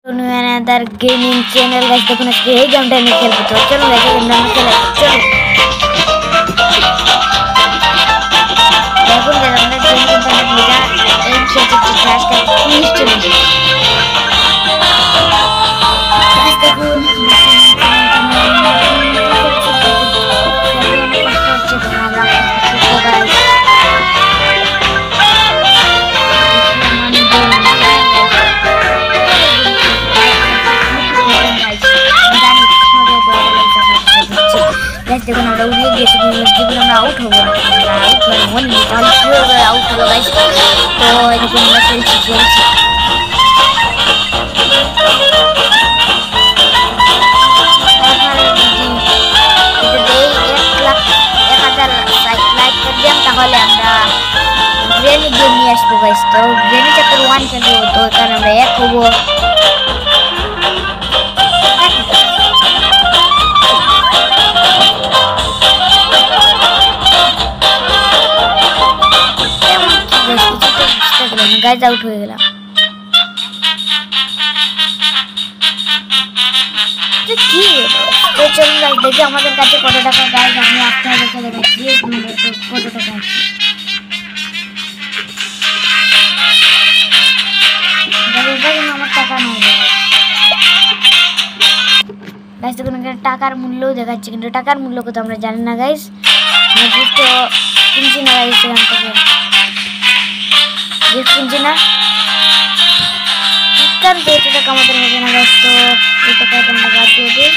Another gaming channel guys देखो आज এই গেমটা আমি খেলবো তো চলো গাইস গেমটা আমি খেলা চলো দেখুন গাইস আমরা গেম ইন্টারনেট মেগা এই খেলতে ক্র্যাশ করে ফিনিশ চলে গাইস দেখুন देखो ना उड़ी गई थी जीवन में आउट हो गया आउट में 1 मिनट और पूरा आउट हो गया गाइस तो देखो मैं खेल লাইক করে দিন তাহলে আমরা গ্রেনি গেম নিয়ে আসবো গাইস তো গ্রেনি চ্যাপ্টার 1 খেলবো তো কারণ আমরা এক হবো गाइस आउट हो गया तो কি তো চলুন গাইস দেখি আমাদের কাছে কত টাকা গাইস আমি আপনাদেরকে দেখাচ্ছি কত টাকা আছে গাইস দেখুন আমার টাকা নেই গাইস দেখুন এখানে টাকার মূল্য দেখাচ্ছে কিন্তু টাকার মূল্য কত আমরা জানি না গাইস আমি তো কিনছি না গাইস এখান থেকে गिफ्ट किनছি না কারণ এটা টাকা আমাদের হবে না গাইস তো এই টাকা আমরা বাদ দিয়ে দিই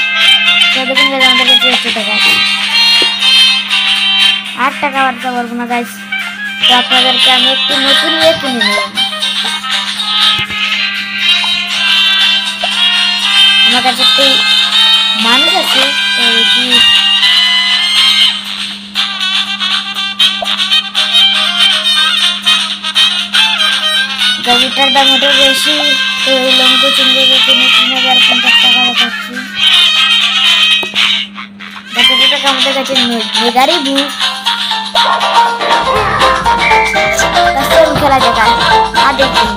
তো দেখুন গাইস আমাদের কাছে 100 টাকা আছে 8 টাকা বাড়তে পারবো না গাইস তো আপনাদেরকে আমি একটু নতুন ইয়ে কিনে নেব আমার কাছে একটু মানুষ আছে তো কি গিটার দাম ওটা বেশি তো এই লঙ্গো চিংড়ি কিনে 3050 টাকা দেখাচ্ছি দেখো এটা আমাদের কাছে মেগারি ভু কাস্টম খেলা জায়গা আ দেখুন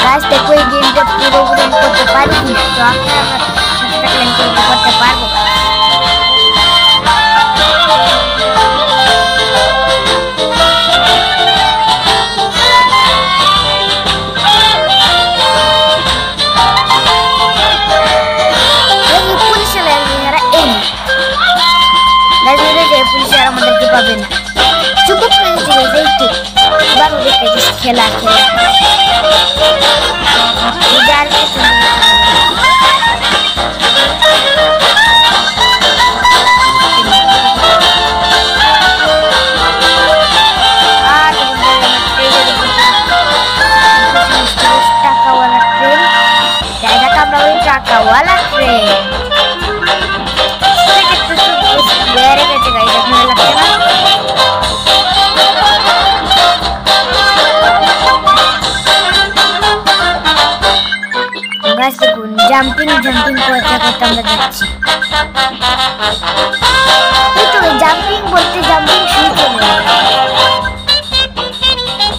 গাইস দেখো এই গেমটা পুরো করতে পারি তো আপনারা সাবস্ক্রাইব করতে পারবো পুলিশ আর আমাদেরকে পাবে না চুপ করে গেছে একটু এবার ওদের কাছে খেলা ইদার টাকাওয়ালা ট্রেন জায়গাটা আমরা ওই টাকাওয়ালা ট্রেন বেরে গেছে গাইস আপনাদের লাগছে না গাইস দেখুন জাম্পিং করতে করতে আমরা যাচ্ছি তো জাম্পিং বলতে জাম্পিং শুরু করব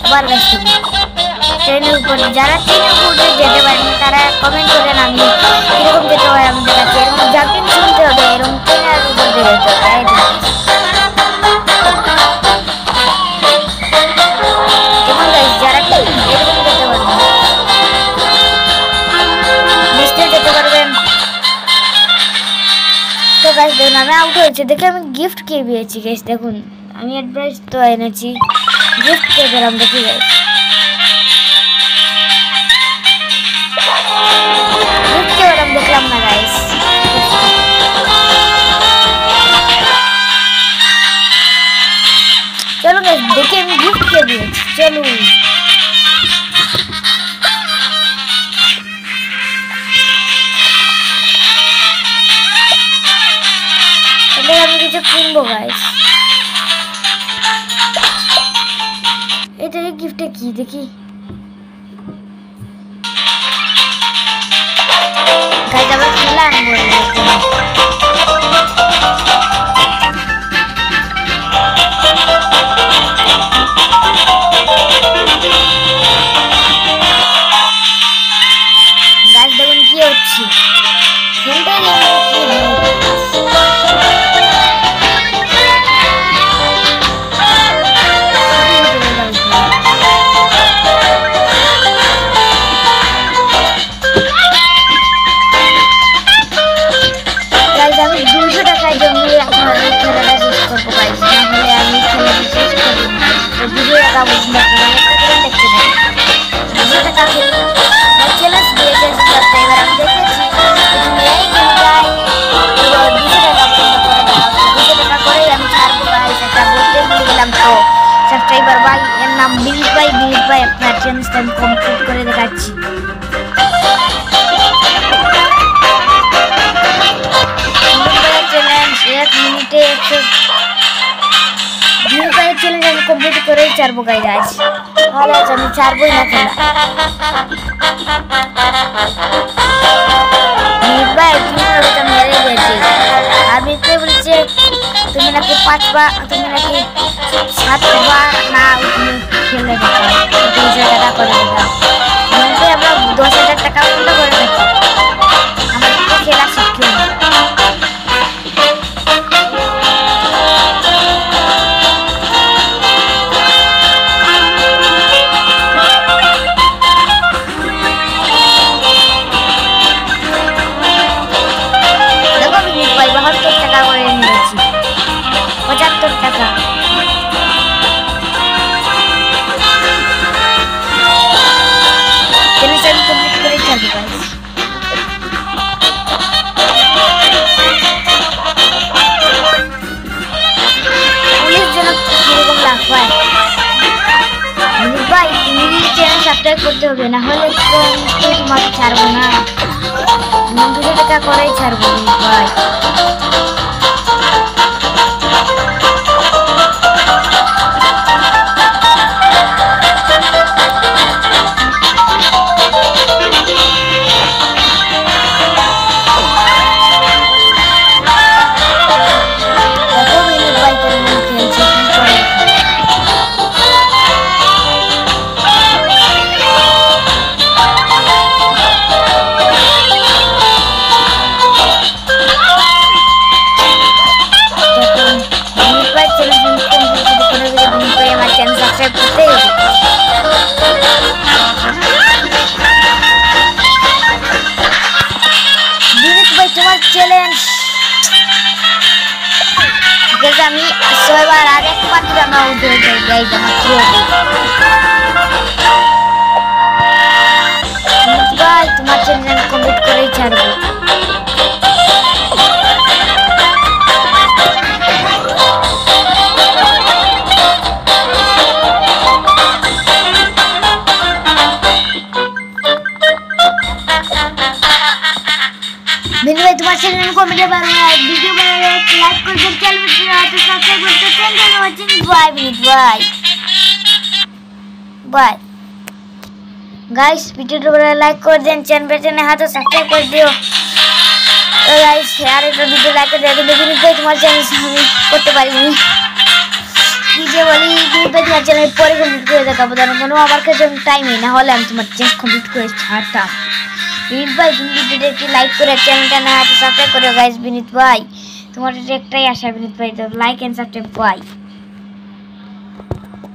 আবার গাইস ট্রেনের উপরে যারা ট্রেনের উপরে যেতে পারেন তারা কমেন্ট করেন আমি কিরকম যেতে হয় আমাদের কাছে এরকম জাম্পিং শুনতে হবে এরকম ট্রেনের উপর যেতে হয় দেখুন গাইস যারা এরকম যেতে পারবেন নিশ্চয়ই যেতে পারবেন তো গাইস দেখুন আমি আউট হয়েছি দেখে আমি গিফট কে পেয়েছি গাইস দেখুন আমি অ্যাডভাইস তো এনেছি গিফট কে পেলাম দেখি গাইস দেখলাম না গাইস চলো গাইস দেখে আমি গিফট কে দিয়েছি চলো এবার আমি কিছু কিনবো গাইস এটা গিফটে কি দেখি গাইস আবার খেলা আনবো গাছ দেখুন কি হচ্ছে খেলতে আমি 200 টাকায় জমিয়ে আপনাদের খেলাটা শেষ করবো গাইস, না হলে আমি খেলাটা শেষ করি না। তো 200 টাকা বুঝতে পারবেন, একটা করে দেখতে পারেন 200 টাকা চ্যালেঞ্জ দিয়ে গেছি সাবস্ক্রাইবার আমি দেখেছি এই গেমটায় পুরো 200 টাকা পর্যন্ত করে দেওয়া হচ্ছে। 200 টাকা করেই আমি ছাড়বো গাইস, এটা বলতে ভুলে গেলাম। তো সাবস্ক্রাইবার ভাই এর নাম বিনিত ভাই আপনার চ্যালেঞ্জটা আমি কমপ্লিট করে দেখাচ্ছি। एक मिनटे 100 চ্যালেঞ্জ আমি কমপ্লিট করেই ছাড়বো গাইস আজ, তাহলে আজ আমি ছাড়বোই না খেলা। ভাই তুমি ওটা মেরে গেছি, আমি তো বলছে তুমি নাকি 5 বার তুমি নাকি 7 বার না তুমি খেলে দেখো 200 টাকা করে দেখাও। কিন্তু আমরা 10,000 টাকা মূল্য করে থাকি, আমার তো খেলা শিখতে হবে। সাবস্ক্রাইব করতে হবে, না হলে তোমাকে ছাড়বো না। 200 টাকা করেই ছাড়বো ভাই। চ্যালেঞ্জ আমি 6 বার আর একবার আমরা উঠে যাই গাইস, আমার ভাই তোমার চ্যালেঞ্জ কমপ্লিট করেই ছাড়বো। বিনু ভাই তোমার চ্যানেল কমেন্টে পারবে, ভিডিও ভালো লাগলে লাইক করবেন, চ্যানেলটি সাবস্ক্রাইব করতে thank you for watching. Bye Binu ভাই, বাই গাইস। ভিডিওটা ভালো লাইক করে দেন, চ্যানেল হাতে সাবস্ক্রাইব করে দিও। তো গাইস আর একটা ভিডিও লাইক করে দেন। বিনু ভাই তোমার চ্যানেল আমি করতে পারিনি, কি যে বলি বিনু ভাই তোমার চ্যানেল পরে কমপ্লিট করে দেখাবো, কারণ কোনো আমার কাছে টাইম নেই, না হলে আমি তোমার চ্যানেল কমপ্লিট করে ছাড়তাম। বিনীত ভাই তুমি ভিডিওটা একটু লাইক করে চ্যানেলটা না সাবস্ক্রাইব করো গাইস। বিনীত ভাই তোমার একটাই আশা বিনীত ভাই, তো লাইক এন্ড সাবস্ক্রাইব। বাই।